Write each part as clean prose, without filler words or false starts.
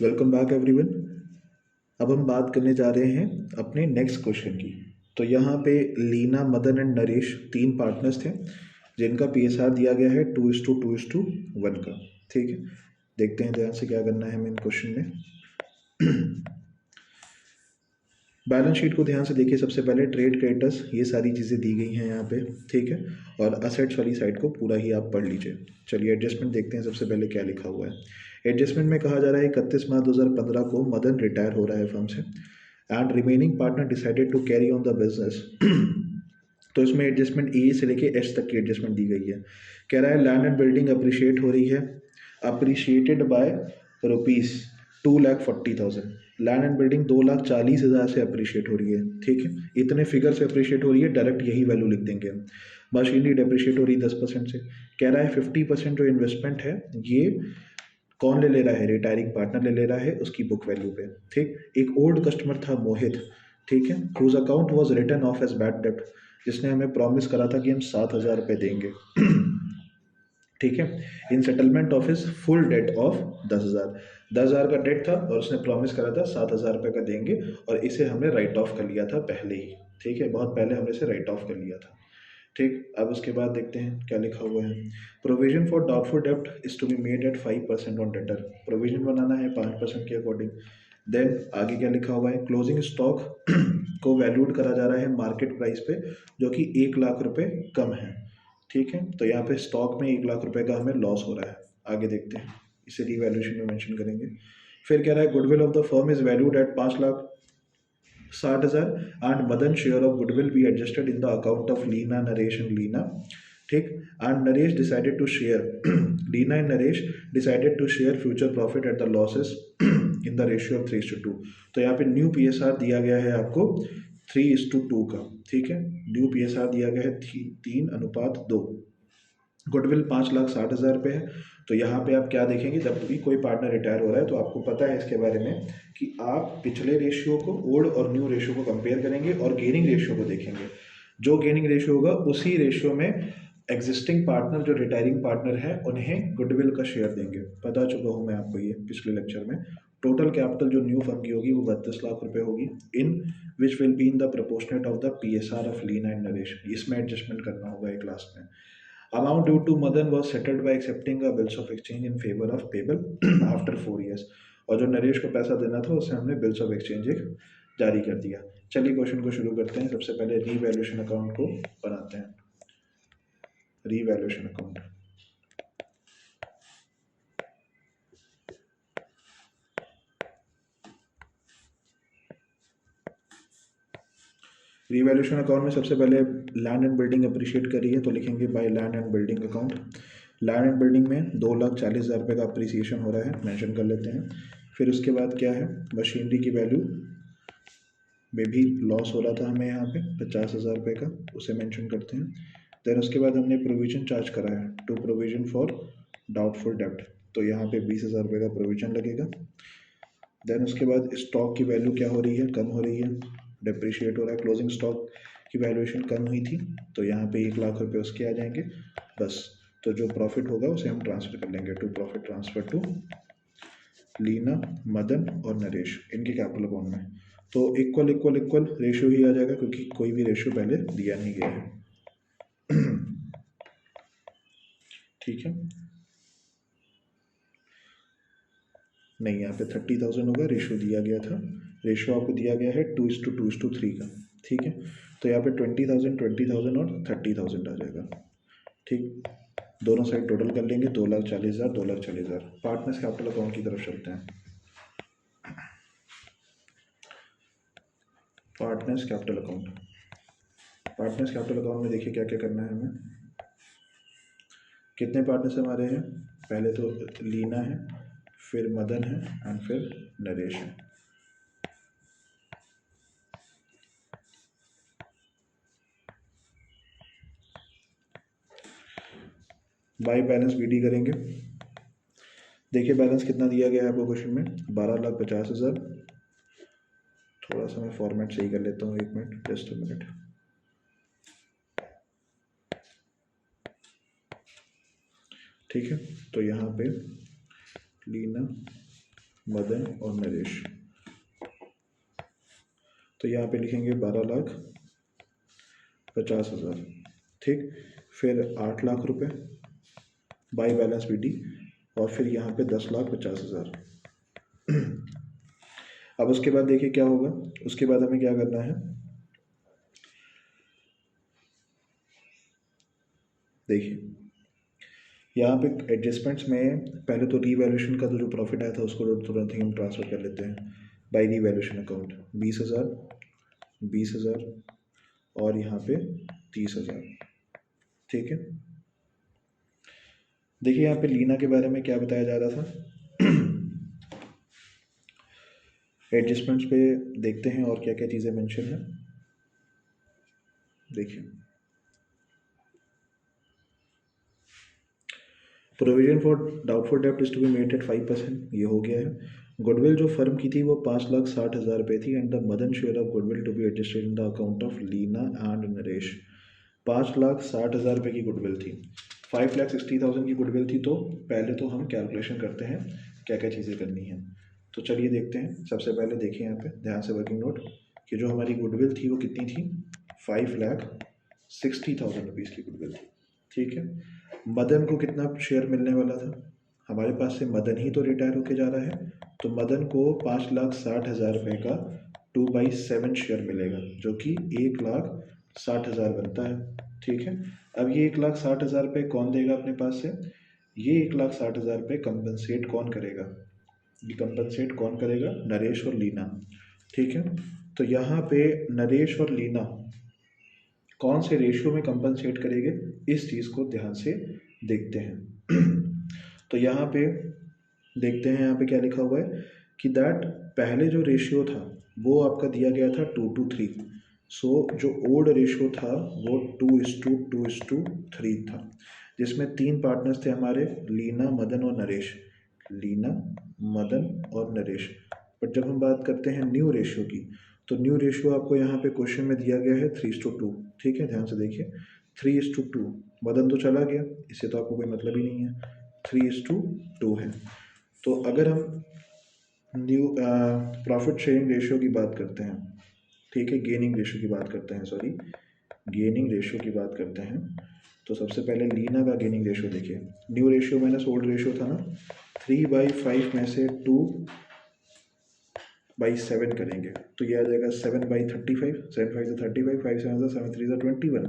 Welcome back everyone. अब हम बात करने जा रहे हैं अपने नेक्स्ट क्वेश्चन की। तो यहाँ पे लीना, मदन एंड नरेश तीन पार्टनर्स थे जिनका पीएसआर दिया गया है 2:2:1 का। ठीक है, देखते हैं ध्यान से क्या करना है हमें इन क्वेश्चन में। बैलेंस शीट को ध्यान से देखिए। सबसे पहले ट्रेड क्रेडिटर्स, ये सारी चीज़ें दी गई हैं यहाँ पे। ठीक है, और असेट्स वाली साइड को पूरा ही आप पढ़ लीजिए। चलिए एडजस्टमेंट देखते हैं सबसे पहले क्या लिखा हुआ है। एडजस्टमेंट में कहा जा रहा है 31 मार्च 2015 को मदन रिटायर हो रहा है फर्म से and remaining partner decided to carry on the business. तो इसमें एडजस्टमेंट ए से लेके एच तक की एडजस्टमेंट दी गई है। कह रहा है लैंड एंड बिल्डिंग अप्रिशिएट हो रही है, appreciated by rupees 2,40,000। Land and building 2,40,000 से अप्रिशिएट हो रही है। ठीक है, इतने फिगर से अप्रिशिएट हो रही है, डायरेक्ट यही वैल्यू लिख देंगे हम। मशीनरी डेप्रिशिएट हो रही है 10% से। कह रहा है 50% जो इन्वेस्टमेंट है ये कौन ले रहा है, रिटायरिंग पार्टनर ले रहा है उसकी बुक वैल्यू पे। ठीक, एक ओल्ड कस्टमर था मोहित, ठीक है, whose account was written off as bad डेप्ट, जिसने हमें प्रॉमिस करा था कि हम 7,000 रुपये देंगे। ठीक है, in settlement of his full debt of 10,000। 10,000 का डेट था और उसने प्रॉमिस करा था 7,000 रुपये का देंगे, और इसे हमने राइट ऑफ कर लिया था पहले ही। ठीक है, बहुत पहले हमने इसे राइट ऑफ कर लिया था। ठीक, अब उसके बाद देखते हैं क्या लिखा हुआ है। प्रोविजन फॉर डाउटफुल डेप्ट is to be made at 5% on debtor. Provision बनाना है 5% के अकॉर्डिंग। देन आगे क्या लिखा हुआ है, क्लोजिंग स्टॉक को वैल्यूड करा जा रहा है मार्केट प्राइस पे, जो कि 1,00,000 रुपये कम है। ठीक है, तो यहाँ पे स्टॉक में 1,00,000 रुपये का हमें लॉस हो रहा है। आगे देखते हैं, इसे रीवैल्यूएशन में मेंशन करेंगे। फिर कह रहा है goodwill of the firm is valued at 5,60,000 and Madan share of goodwill be adjusted in the account of Leena, Naresh and Leena. ठीक, and Naresh decided to share Leena and Naresh decided to share future profit at the losses in the ratio of 3:2। तो यहाँ पे new PSR दिया गया है आपको 3:2 का। ठीक है, न्यू पीएसआर दिया गया है 3:2। गुडविल 5,60,000 रुपये है। तो यहाँ पे आप क्या देखेंगे, जब भी कोई पार्टनर रिटायर हो रहा है तो आपको पता है इसके बारे में कि आप पिछले रेशियो को, ओल्ड और न्यू रेशियो को कंपेयर करेंगे और गेनिंग रेशियो को देखेंगे। जो गेनिंग रेशियो होगा उसी रेशियो में एग्जिस्टिंग पार्टनर, जो रिटायरिंग पार्टनर है, उन्हें गुडविल का शेयर देंगे। बता चुका हूँ मैं आपको ये पिछले लेक्चर में। टोटल कैपिटल जो न्यू फर्म की होगी वो 32,00,000 रुपये होगी, in which will be in the proportionate of the PSR of Leena and Naresh. इसमें एडजस्टमेंट करना होगा एक लास्ट में। Amount due to Madan was settled by accepting a bills of exchange in favor of payable after 4 years। और जो नरेश को पैसा देना था उससे हमने बिल्स ऑफ एक्सचेंज एक जारी कर दिया। चलिए क्वेश्चन को शुरू करते हैं। सबसे पहले रीवैल्यूएशन अकाउंट को बनाते हैं। रीवैल्यूएशन अकाउंट, रीवैल्यूएशन अकाउंट में सबसे पहले लैंड एंड बिल्डिंग अप्रिशिएट करी है तो लिखेंगे by land and building account. Land and building में 2,40,000 रुपये का अप्रिसिएशन हो रहा है, मेंशन कर लेते हैं। फिर उसके बाद क्या है, मशीनरी की वैल्यू में भी लॉस हो रहा था हमें यहाँ पे 50,000 रुपये का, उसे मेंशन करते हैं। देन उसके बाद हमने प्रोविजन चार्ज करा है टू प्रोविजन फॉर डाउटफुल डेप्ट, तो यहाँ पे 20,000 रुपये का प्रोविजन लगेगा। देन उसके बाद स्टॉक की वैल्यू क्या हो रही है, कम हो रही है, डिप्रिशिएट हो रहा है। क्लोजिंग स्टॉक की वैल्यूएशन कम हुई थी तो यहाँ पे 1,00,000 रुपये उसके आ जाएंगे बस। तो जो प्रॉफिट होगा उसे हम ट्रांसफर कर लेंगे to profit transfer to Leena, Madan और नरेश, इनके कैपिटल अकाउंट में। तो इक्वल इक्वल इक्वल रेशियो ही आ जाएगा क्योंकि कोई भी रेशियो पहले दिया नहीं गया है। ठीक है, नहीं यहाँ पे 30,000 होगा, रेशियो दिया गया था। रेशियो आपको दिया गया है 2:2:3 का। ठीक है, तो यहाँ पे 20,000 20,000 और 30,000 आ जाएगा। ठीक, दोनों साइड टोटल कर लेंगे, 2,40,000 2,40,000। पार्टनर्स कैपिटल अकाउंट की तरफ चलते हैं। Partners capital account, partners capital account में देखिए क्या क्या करना है हमें। कितने पार्टनर्स हमारे हैं, पहले तो लीना है, फिर मदन है एंड फिर नरेश है। बाय बैलेंस बीडी करेंगे। देखिए बैलेंस कितना दिया गया है आपको क्वेश्चन में, 12,50,000। थोड़ा सा मैं फॉर्मेट सही कर लेता हूँ, 1 मिनट, जस्ट अ मिनट। ठीक है, तो यहाँ पे लीना मदन और नरेश। तो यहाँ पे लिखेंगे 12,50,000, ठीक। फिर 8 लाख रुपए बाई बैलेंस BD, और फिर यहाँ पे 10,50,000। अब उसके बाद देखिए क्या होगा, उसके बाद हमें क्या करना है, देखिए यहाँ पे एडजस्टमेंट्स में पहले तो रीवैल्यूएशन का तो जो प्रॉफिट आया था उसको तुरंत ही हम ट्रांसफ़र कर लेते हैं बाई रीवैल्यूएशन अकाउंट। 20,000, 20,000 और यहाँ पे 30,000, ठीक है। देखिए यहाँ पे लीना के बारे में क्या बताया जा रहा था। एडजस्टमेंट्स पे देखते हैं और क्या क्या चीज़ें मेंशन है। देखिए प्रोविजन फॉर डाउटफुल डेप्ट is to be made at 5%, ये हो गया है। गुडविल जो फर्म की थी वो 5,60,000 रुपये थी, and the Madan share of goodwill to be adjusted in the account of Leena and Naresh. 5,60,000 रुपये की गुडविल थी, 5,60,000 की गुडविल थी। तो पहले तो हम कैलकुलेशन करते हैं क्या क्या चीज़ें करनी है। तो चलिए देखते हैं। सबसे पहले देखिए यहाँ पे ध्यान से वर्किंग नोट कि जो हमारी गुडविल थी वो कितनी थी, 5,60,000 रुपीज़ की गुडविल थी, ठीक है। मदन को कितना शेयर मिलने वाला था, हमारे पास से मदन ही तो रिटायर होके जा रहा है, तो मदन को 5,60,000 रुपये का 2/7 शेयर मिलेगा, जो कि 1,60,000 बनता है, ठीक है। अब ये 1,60,000 रुपये कौन देगा अपने पास से, ये 1,60,000 रुपये कंपनसेट कौन करेगा, ये कंपनसेट कौन करेगा, नरेश और लीना, ठीक है। तो यहाँ पे नरेश और लीना कौन से रेशियो में कंपनसेट करेंगे, इस चीज़ को ध्यान से देखते हैं। तो यहाँ पे देखते हैं, यहाँ पे क्या लिखा हुआ है कि दैट पहले जो रेशियो था वो आपका दिया गया था 2:3। सो जो ओल्ड रेशियो था वो 2:2:3 था, जिसमें 3 पार्टनर्स थे हमारे, लीना, मदन और नरेश, लीना, मदन और नरेश। बट जब हम बात करते हैं न्यू रेशियो की, तो न्यू रेशियो आपको यहाँ पे क्वेश्चन में दिया गया है 3:2, ठीक है। ध्यान से देखिए 3:2, मदन तो चला गया, इससे तो आपको कोई मतलब ही नहीं है, 3:2 है। तो अगर हम न्यू प्रॉफिट शेयरिंग रेशियो की बात करते हैं, ठीक है, गेनिंग रेशियो की बात करते हैं, सॉरी गेनिंग रेशियो की बात करते हैं, तो सबसे पहले लीना का गेनिंग रेशियो देखिए, new ratio minus old ratio था ना, 3/5 में से 2/7 करेंगे तो ये आ जाएगा 7/35, 7×5 = 35, 5×7 = 7, 3 = 21,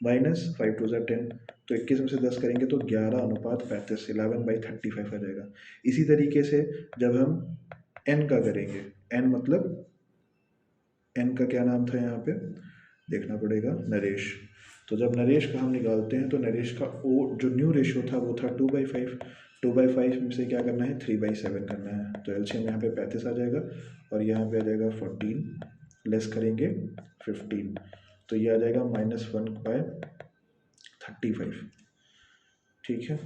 माइनस 5×2 = 10, तो 21 में से 10 करेंगे तो 11:35, 11/35 आ जाएगा। इसी तरीके से जब हम n का करेंगे, n मतलब n का क्या नाम था यहाँ पे देखना पड़ेगा, नरेश। तो जब नरेश का हम निकालते हैं तो नरेश का ओ जो न्यू रेशियो था वो था 2/5, 2/5 में से क्या करना है, 3/7 करना है, तो एलसीएम यहाँ पे 35 आ जाएगा और यहाँ पे आ जाएगा 14, लेस करेंगे 15, तो ये आ जाएगा -1/35, ठीक है।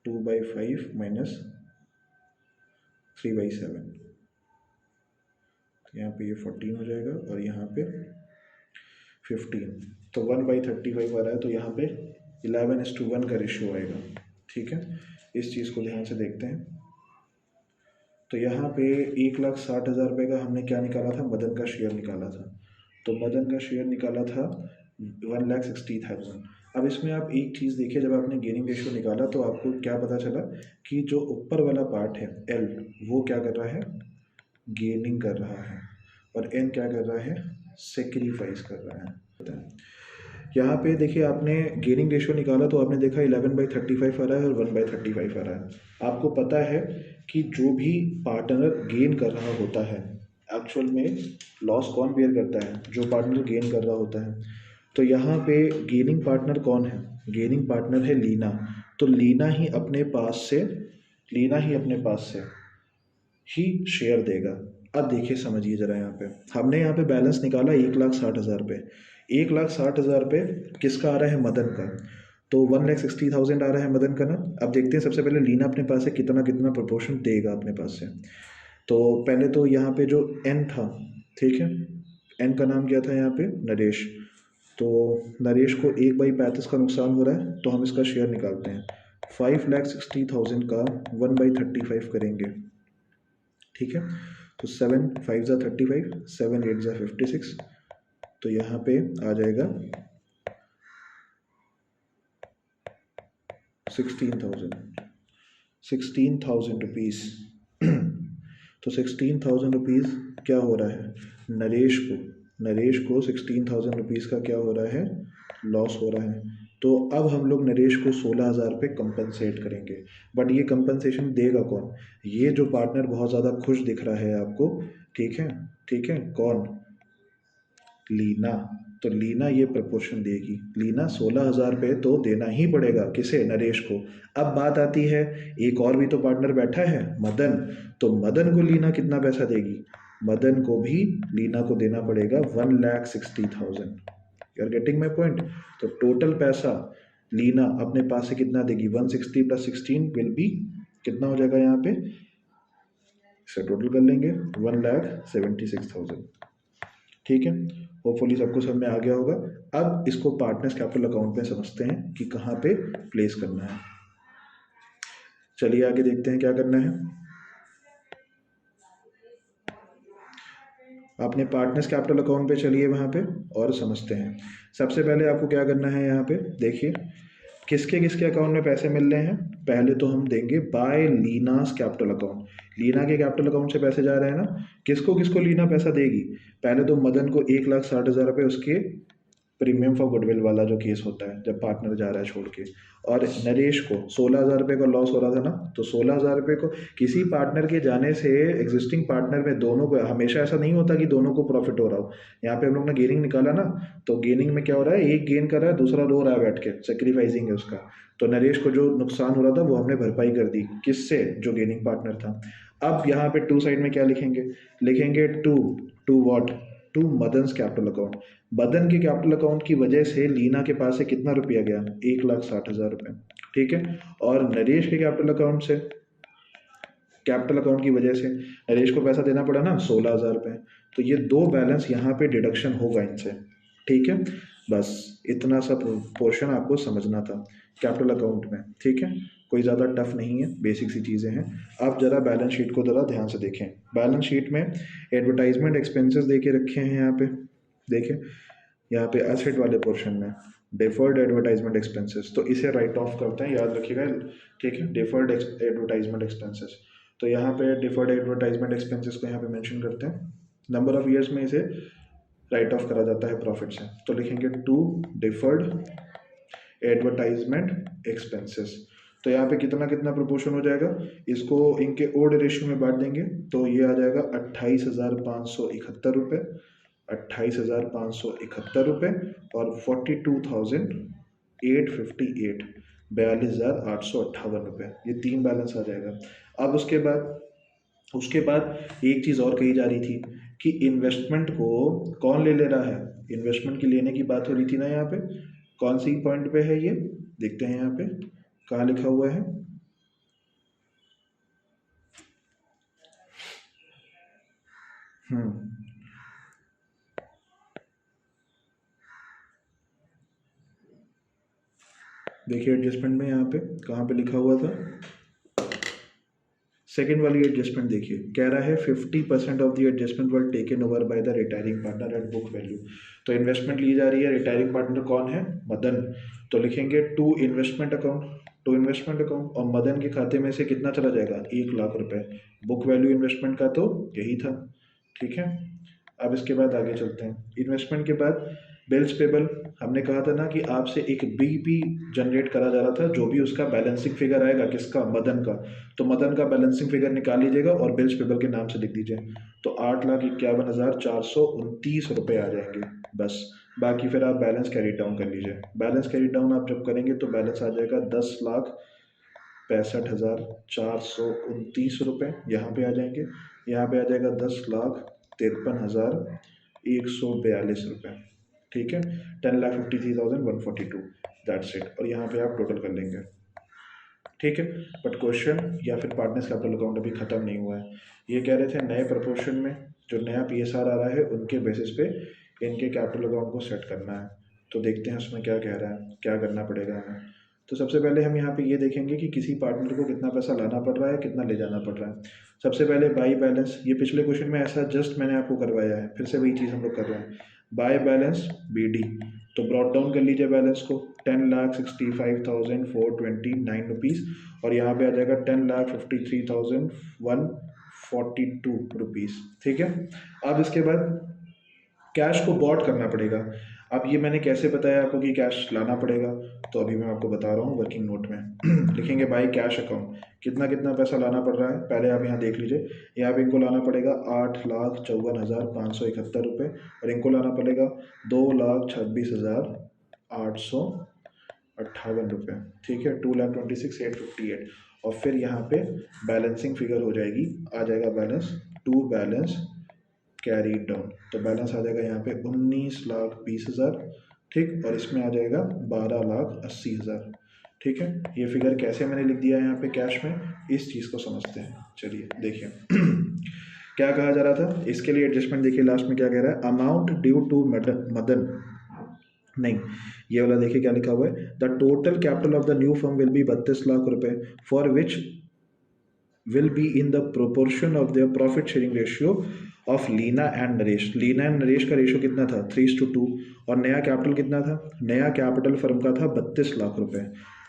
2/5 माइनस 3/7, यहाँ पे ये 14 हो जाएगा और यहाँ पे 15, तो 1/35 आ रहा है, तो यहाँ पे 11:1 का रेशियो आएगा, ठीक है। इस चीज़ को ध्यान से देखते हैं। तो यहाँ पे 1,60,000 रुपये का हमने क्या निकाला था, मदन का शेयर निकाला था, तो मदन का शेयर निकाला था 1,60,000। अब इसमें आप एक चीज़ देखिए, जब आपने गेनिंग रेशियो निकाला तो आपको क्या पता चला कि जो ऊपर वाला पार्ट है एल, वो क्या कर रहा है, गेनिंग कर रहा है, और एन क्या कर रहा है, सेक्रीफाइस कर रहा है। यहाँ पे देखिए आपने गेनिंग रेशियो निकाला तो आपने देखा 11/35 आ रहा है और 1/35 आ रहा है। आपको पता है कि जो भी पार्टनर गेन कर रहा होता है, एक्चुअल में लॉस कौन बेयर करता है, जो पार्टनर गेन कर रहा होता है। तो यहाँ पे गेनिंग पार्टनर कौन है, गेनिंग पार्टनर है लीना, तो लीना ही अपने पास से ही शेयर देगा। अब देखिए समझिए ज़रा, यहाँ पे हमने यहाँ पे बैलेंस निकाला 1,60,000 रुपये, 1,60,000 रुपये किसका आ रहा है, मदन का, तो 1,60,000 आ रहा है मदन का ना। अब देखते हैं सबसे पहले लीना अपने पास से कितना कितना प्रोपोर्शन देगा अपने पास से। तो पहले तो यहाँ पे जो एन था, ठीक है, एन का नाम क्या था यहाँ पे, नरेश, तो नरेश को 1/35 का नुकसान हो रहा है, तो हम इसका शेयर निकालते हैं। 5,60,000 का 1/35 करेंगे ठीक है। तो 7 5 ज़ा 35, 7 8 ज़ा 56, तो यहाँ पे आ जाएगा 16,000 रुपीज़। तो 16,000 रुपीज़ क्या हो रहा है, नरेश को 16,000 रुपीज़ का क्या हो रहा है, लॉस हो रहा है। तो अब हम लोग नरेश को 16,000 रुपये कंपनसेट करेंगे। बट ये कंपनसेशन देगा कौन, ये जो पार्टनर बहुत ज़्यादा खुश दिख रहा है आपको, ठीक है, ठीक है, कौन, लीना। तो लीना ये प्रपोर्शन देगी, लीना 16,000 रुपये तो देना ही पड़ेगा, किसे, नरेश को। अब बात आती है, एक और भी तो पार्टनर बैठा है, मदन। तो मदन को लीना कितना पैसा देगी, मदन को भी लीना को देना पड़ेगा 1,60,000। You are getting my point. तो टोटल पैसा लीना अपने पास से कितना देगी, 160 + 16 विल बी, कितना हो जाएगा यहाँ पे, इसे टोटल कर लेंगे, 1,76,000। ठीक है, होपफुली सबको समझ में आ गया होगा। अब इसको पार्टनर्स कैपिटल अकाउंट में समझते हैं कि कहाँ पे प्लेस करना है। चलिए आगे देखते हैं क्या करना है। अपने पार्टनर्स कैपिटल अकाउंट पे चलिए वहाँ पे और समझते हैं। सबसे पहले आपको क्या करना है, यहाँ पे देखिए किसके किसके अकाउंट में पैसे मिल रहे हैं। पहले तो हम देंगे बाय लीनास कैपिटल अकाउंट, लीना के कैपिटल अकाउंट से पैसे जा रहे हैं ना, किसको किसको लीना पैसा देगी। पहले तो मदन को 1,60,000 रुपये उसके प्रीमियम फॉर गुडविल वाला जो केस होता है जब पार्टनर जा रहा है छोड़ के, और नरेश को 16,000 रुपये का लॉस हो रहा था ना, तो 16,000 रुपये को किसी पार्टनर के जाने से एग्जिस्टिंग पार्टनर में दोनों को, हमेशा ऐसा नहीं होता कि दोनों को प्रॉफिट हो रहा हो। यहाँ पे हम लोग ने गेनिंग निकाला ना, तो गेनिंग में क्या हो रहा है, एक गेन कर रहा है, दूसरा रो रहा है बैठ के, सेक्रीफाइसिंग है उसका। तो नरेश को जो नुकसान हो रहा था वो हमने भरपाई कर दी, किससे, जो गेनिंग पार्टनर था। अब यहाँ पे टू साइड में क्या लिखेंगे, लिखेंगे to, to what, to Madan's capital account. Madan के कैपिटल अकाउंट की वजह से लीना के पास से कितना रुपया गया, 1,60,000 रुपये, ठीक है। और नरेश के कैपिटल अकाउंट से, कैपिटल अकाउंट की वजह से नरेश को पैसा देना पड़ा ना 16,000 रुपये। तो ये दो बैलेंस यहाँ पे डिडक्शन होगा इनसे, ठीक है। बस इतना सा पोर्शन आपको समझना था कैपिटल अकाउंट में, ठीक है, कोई ज़्यादा टफ नहीं है, बेसिक सी चीज़ें हैं। आप ज़रा बैलेंस शीट को ज़रा ध्यान से देखें। बैलेंस शीट में एडवर्टाइजमेंट एक्सपेंसेस दे के रखे हैं यहाँ पे, देखें यहाँ पे एसेट वाले पोर्शन में डिफर्ड एडवर्टाइजमेंट एक्सपेंसेस, तो इसे राइट ऑफ करते हैं, याद रखिएगा, ठीक है, डिफर्ड एडवर्टाइजमेंट एक्सपेंसेस। तो यहाँ पे डिफर्ड एडवर्टाइजमेंट एक्सपेंसेस को यहाँ पे मेंशन करते हैं, नंबर ऑफ ईयर्स में इसे राइट ऑफ करा जाता है प्रॉफिट से। तो लिखेंगे टू डिफर्ड एडवर्टाइजमेंट एक्सपेंसेस। तो यहाँ पे कितना कितना प्रोपोर्शन हो जाएगा, इसको इनके ओड रेशियो में बांट देंगे, तो ये आ जाएगा 28,571 रुपये, 28,571 रुपये और 42,858, 42,858 रुपये, ये तीन बैलेंस आ जाएगा। अब उसके बाद एक चीज़ और कही जा रही थी कि इन्वेस्टमेंट को कौन ले रहा है, इन्वेस्टमेंट की लेने की बात हो रही थी ना, यहाँ पे कौन सी पॉइंट पे है ये, देखते हैं यहाँ पे कहाँ लिखा हुआ है। देखिए एडजस्टमेंट में यहाँ पे कहाँ पे लिखा हुआ था, सेकेंड वाली एडजस्टमेंट देखिए, कह रहा है 50% of the adjustment were taken over by the retiring partner eight book value. तो इन्वेस्टमेंट ली जा रही है, रिटायरिंग पार्टनर कौन है, मदन। तो लिखेंगे to investment account, to investment account, और मदन के खाते में से कितना चला जाएगा, 1,00,000 रुपये। बुक वैल्यू इन्वेस्टमेंट का तो यही था, ठीक है। अब इसके बाद आगे चलते हैं, इन्वेस्टमेंट के बाद बिल्स पेबल। हमने कहा था ना कि आपसे एक बीपी जनरेट करा जा रहा था, जो भी उसका बैलेंसिंग फिगर आएगा, किसका, मदन का, तो मदन का बैलेंसिंग फिगर निकाल लीजिएगा और बिल्स पेबल के नाम से लिख दीजिए। तो 8,51,429 रुपये आ जाएंगे बस। बाकी फिर आप बैलेंस कैरी डाउन कर लीजिए। बैलेंस कैरी डाउन आप जब करेंगे तो बैलेंस आ जाएगा 10,65,429 रुपये, यहाँ पे आ जाएंगे, यहाँ पे आ जाएगा 10,53,142 रुपये, ठीक है, 10,53,142, दैट्स इट। और यहाँ पे आप टोटल कर लेंगे, ठीक है। बट क्वेश्चन या फिर पार्टनर्स कैपिटल अकाउंट अभी खत्म नहीं हुआ है। ये कह रहे थे नए प्रपोर्शन में जो नया PSR आ रहा है उनके बेसिस पे इनके कैपिटल अकाउंट को सेट करना है। तो देखते हैं उसमें क्या कह रहा है, क्या करना पड़ेगा हमें। तो सबसे पहले हम यहाँ पे ये देखेंगे कि किसी पार्टनर को कितना पैसा लाना पड़ रहा है, कितना ले जाना पड़ रहा है। सबसे पहले बाई बैलेंस, ये पिछले क्वेश्चन में ऐसा जस्ट मैंने आपको करवाया है, फिर से वही चीज़ हम लोग कर रहे हैं। बाय बैलेंस BD, तो ब्रॉड डाउन कर लीजिए बैलेंस को 10,65,429 रुपीज़, और यहाँ पे आ जाएगा 10,53,142 रुपीज़। ठीक है, अब इसके बाद कैश को बॉट करना पड़ेगा। अब ये मैंने कैसे बताया आपको कि कैश लाना पड़ेगा, तो अभी मैं आपको बता रहा हूँ वर्किंग नोट में। लिखेंगे बाई कैश अकाउंट, कितना कितना पैसा लाना पड़ रहा है पहले आप यहाँ देख लीजिए। यहाँ पे इनको लाना पड़ेगा 8,54,571 रुपये, और इनको लाना पड़ेगा 2,26,858 रुपये। ठीक है, 2,26,858, और फिर यहाँ पे बैलेंसिंग फिगर हो जाएगी, आ जाएगा balance to balance carry down. तो बैलेंस आ जाएगा यहाँ पे 19,20,000। ठीक, और इसमें आ जाएगा 12,80,000। ठीक है, ये फिगर कैसे मैंने लिख दिया है यहाँ पे कैश में, इस चीज़ को समझते हैं। चलिए देखिए क्या कहा जा रहा था, इसके लिए एडजस्टमेंट देखिए लास्ट में क्या कह रहा है, अमाउंट ड्यू टू मदन, नहीं ये वाला देखिए क्या लिखा हुआ है, the total capital of the new firm will be 32 lakh rupaye, for which will be in the proportion of their profit sharing ratio of Leena and Naresh. Leena and Naresh का रेशो कितना था 3:2, और नया कैपिटल कितना था, नया कैपिटल फर्म का था 32 लाख रुपए।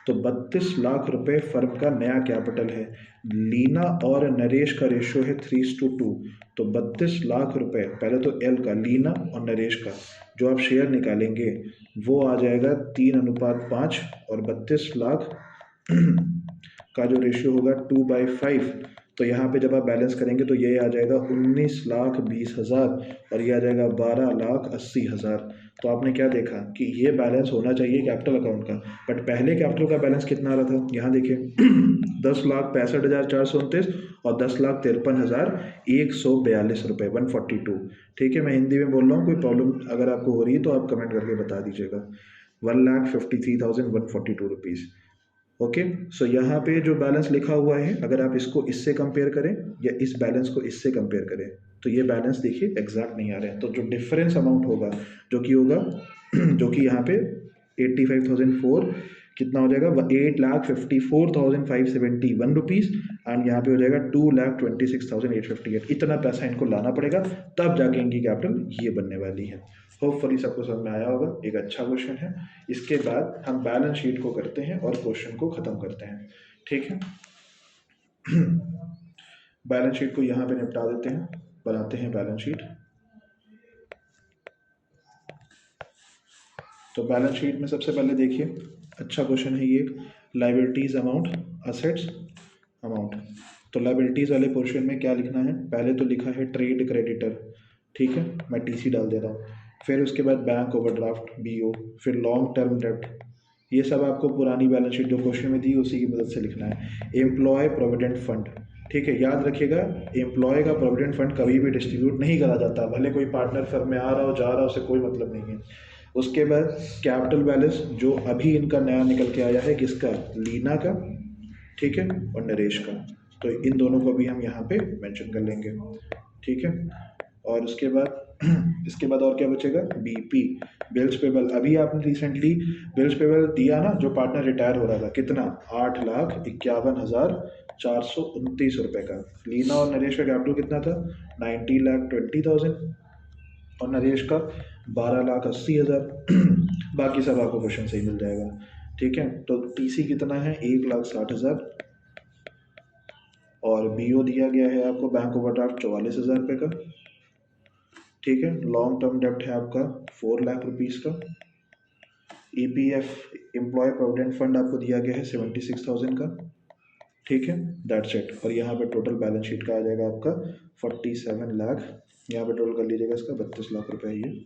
तो 32 लाख रुपए फर्म का नया कैपिटल है, लीना और नरेश का रेशो है 3:2, तो 32 लाख रुपए पहले तो एल का, लीना और नरेश का जो आप शेयर निकालेंगे वो आ जाएगा 3:5, और 32 लाख का जो रेशियो होगा 2/5, तो यहाँ पे जब आप बैलेंस करेंगे तो ये आ जाएगा 19,20,000, और ये आ जाएगा 12,80,000। तो आपने क्या देखा कि ये बैलेंस होना चाहिए कैपिटल अकाउंट का, बट पहले कैपिटल का बैलेंस कितना आ रहा था, यहाँ देखिए 10,65,429 और 10,53,142 रुपये 142। ठीक है, मैं हिंदी में बोल रहा हूँ, कोई प्रॉब्लम अगर आपको हो रही है तो आप कमेंट करके बता दीजिएगा। 1,53,142 रुपीज़। ओके, सो यहाँ पे जो बैलेंस लिखा हुआ है, अगर आप इसको इससे कंपेयर करें या इस बैलेंस को इससे कंपेयर करें, तो ये बैलेंस देखिए एग्जैक्ट नहीं आ रहे हैं। तो जो डिफरेंस अमाउंट होगा जो कि यहाँ पे 85,004 कितना हो जाएगा, 8,54,571 रुपीज़, एंड यहाँ पे हो जाएगा 2,26,858। इतना पैसा इनको लाना पड़ेगा, तब जाके इनकी कैपिटल ये बनने वाली है। होपफुली सबको समझ में आया होगा, एक अच्छा क्वेश्चन है। इसके बाद हम बैलेंस शीट को करते हैं और क्वेश्चन को ख़त्म करते हैं। ठीक है, बैलेंस शीट को यहाँ पे निपटा देते हैं, बनाते हैं बैलेंस शीट। तो बैलेंस शीट में सबसे पहले देखिए, अच्छा क्वेश्चन है ये, लाइबिलिटीज़ अमाउंट, असेट्स अमाउंट। तो लाइबिलिटीज़ वाले पोर्शन में क्या लिखना है, पहले तो लिखा है ट्रेड क्रेडिटर। ठीक है, मैं TC डाल दे रहा हूँ, फिर उसके बाद बैंक ओवरड्राफ्ट BO, फिर लॉन्ग टर्म डेब्ट। ये सब आपको पुरानी बैलेंस शीट जो क्वेश्चन में दी उसी की मदद से लिखना है। एम्प्लॉय प्रोविडेंट फंड, ठीक है, याद रखिएगा एम्प्लॉय का प्रोविडेंट फंड कभी भी डिस्ट्रीब्यूट नहीं करा जाता, भले कोई पार्टनर फर्म में आ रहा हो जा रहा हो, उससे कोई मतलब नहीं है। उसके बाद कैपिटल बैलेंस जो अभी इनका नया निकल के आया है, किसका, लीना का, ठीक है, और नरेश का, तो इन दोनों को भी हम यहाँ पे मेंशन कर लेंगे। ठीक है, और उसके बाद और क्या बचेगा, BP बिल्स पेबल। अभी आपने रिसेंटली बिल्स पेबल दिया ना, जो पार्टनर रिटायर हो रहा था, कितना, 8,51,429 रुपये का। लीना और नरेश का कैपिटल कितना था, 90,20,000, और नरेश का 12,80,000। बाकी सब आपको क्वेश्चन से ही मिल जाएगा। ठीक है, तो TC कितना है, 1,60,000, और BO दिया गया है आपको बैंक ओवरड्राफ्ट 44,000 रुपये का। ठीक है, लॉन्ग टर्म डेब्ट है आपका 4 लाख रुपीज़ का। EPF एम्प्लॉय प्रोविडेंट फंड आपको दिया गया है 76,000 का। ठीक है, दैट्स इट। और यहाँ पे टोटल बैलेंस शीट का आ जाएगा आपका 47 लाख, यहाँ पे टोटल कर लीजिएगा इसका 32 लाख रुपए ये,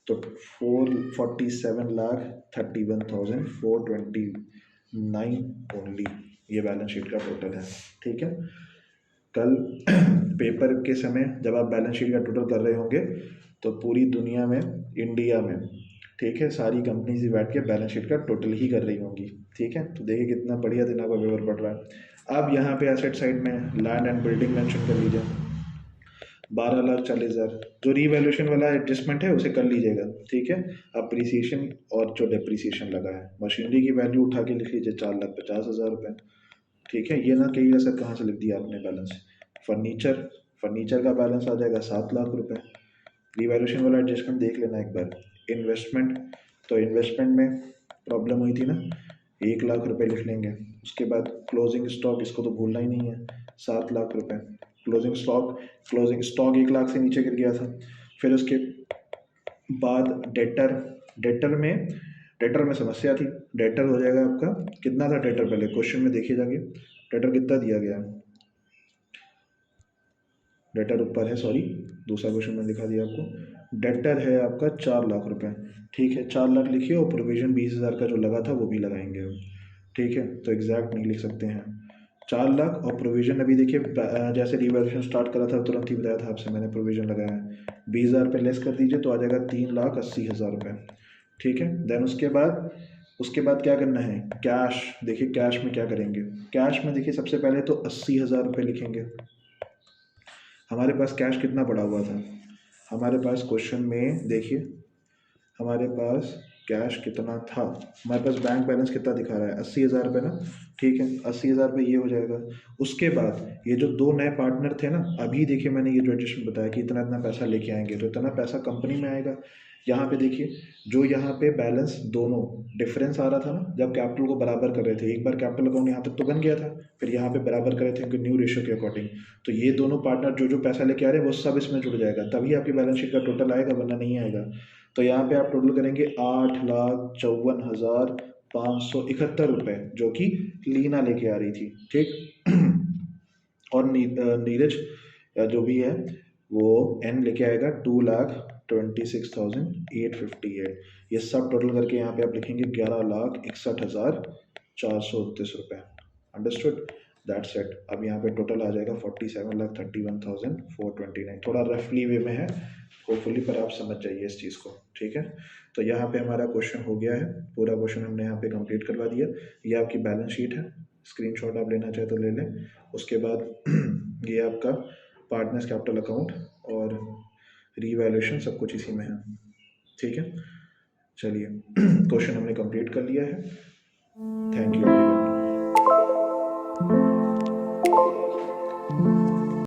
तो 47,31,429 ओनली, ये बैलेंस शीट का टोटल है। ठीक है, कल पेपर के समय जब आप बैलेंस शीट का टोटल कर रहे होंगे तो पूरी दुनिया में, इंडिया में, ठीक है, सारी कंपनीज ही बैठ के बैलेंस शीट का टोटल ही कर रही होंगी। ठीक है, तो देखिए कितना बढ़िया दिन आपका पेपर पड़ रहा है। अब यहाँ पे एसेट साइड में लैंड एंड बिल्डिंग मेंशन कर लीजिए। 12,40,000 जो रीवैल्यूएशन वाला एडजस्टमेंट है उसे कर लीजिएगा, ठीक है। अप्रिसिएशन और जो डेप्रिसिएशन लगा है, मशीनरी की वैल्यू उठा के लिख लीजिए 4,50,000 रुपये, ठीक है। ये ना कहिएगा सर कहाँ से लिख दिया आपने बैलेंस। फर्नीचर, फर्नीचर का बैलेंस आ जाएगा 7 लाख रुपये। रिवैल्यूएशन वाला एडजस्टमेंट देख लेना एक बार। इन्वेस्टमेंट, तो इन्वेस्टमेंट में प्रॉब्लम हुई थी ना, 1 लाख रुपए लिख लेंगे। उसके बाद क्लोजिंग स्टॉक, इसको तो भूलना ही नहीं है, 7 लाख रुपए। Closing stock, closing stock 1 lakh से नीचे गिर गया था। फिर उसके बाद डेटर, डेटर में डेटर में समस्या थी। डेटर हो जाएगा आपका, कितना था डेटर, पहले क्वेश्चन में देखिए जाके डेटर कितना दिया गया है। डेटर ऊपर है, सॉरी दूसरा क्वेश्चन मैंने दिखा दिया आपको। डेटर है आपका 4 लाख रुपए, ठीक है। 4 लाख लिखिए और प्रोविजन 20,000 का जो लगा था वो भी लगाएंगे हम, ठीक है। तो एग्जैक्ट नहीं लिख सकते हैं, 4 लाख। और प्रोविजन अभी देखिए जैसे रिवैल्यूएशन स्टार्ट करा था तुरंत ही बताया था आपसे मैंने, प्रोविजन लगाया है 20,000 पे लेस कर दीजिए तो आ जाएगा 3,80,000 रुपये, ठीक है। देन उसके बाद क्या करना है, कैश। देखिए कैश में क्या करेंगे, कैश में देखिए सबसे पहले तो 80,000 रुपये लिखेंगे। हमारे पास कैश कितना पड़ा हुआ था, हमारे पास क्वेश्चन में देखिए हमारे पास कैश कितना था। हमारे पास बैंक बैलेंस कितना दिखा रहा है, 80,000 रुपये ना, ठीक है। 80,000 रुपये ये हो जाएगा। उसके बाद ये जो दो नए पार्टनर थे ना, अभी देखिए मैंने ये जो एडिशन बताया कि इतना इतना पैसा लेके आएंगे तो इतना पैसा कंपनी में आएगा। यहाँ पे देखिए जो यहाँ पे बैलेंस दोनों डिफरेंस आ रहा था ना, जब कैपिटल को बराबर कर रहे थे, एक बार कैपिटल अकाउंट यहाँ तक तो बन गया था, फिर यहाँ पे बराबर कर रहे थे उनके न्यू रेशियो के अकॉर्डिंग। तो ये दोनों पार्टनर जो जो पैसा लेके आ रहे हैं वो सब इसमें जुड़ जाएगा, तभी आपकी बैलेंस शीट का टोटल आएगा, वरना नहीं आएगा। तो यहाँ पे आप टोटल करेंगे 8,54,571 रुपये, जो कि लीना लेके आ रही थी, ठीक। और नीरज जो भी है वो एन लेके आएगा 2,26,858। ये सब टोटल करके यहाँ पे आप लिखेंगे 11,61,429 रुपये। Understood, that's it. अब यहाँ पे टोटल आ जाएगा 47,31,429, थोड़ा रफली वे में है होपफुली, पर आप समझ जाइए इस चीज़ को, ठीक है। तो यहाँ पे हमारा क्वेश्चन हो गया है, पूरा क्वेश्चन हमने यहाँ पे कंप्लीट करवा दिया। ये आपकी बैलेंस शीट है, स्क्रीनशॉट आप लेना चाहे तो ले लें। उसके बाद ये आपका पार्टनर्स कैपिटल अकाउंट और रीवैल्यूएशन सब कुछ इसी में है, ठीक है। चलिए क्वेश्चन हमने कंप्लीट कर लिया है। Thank you.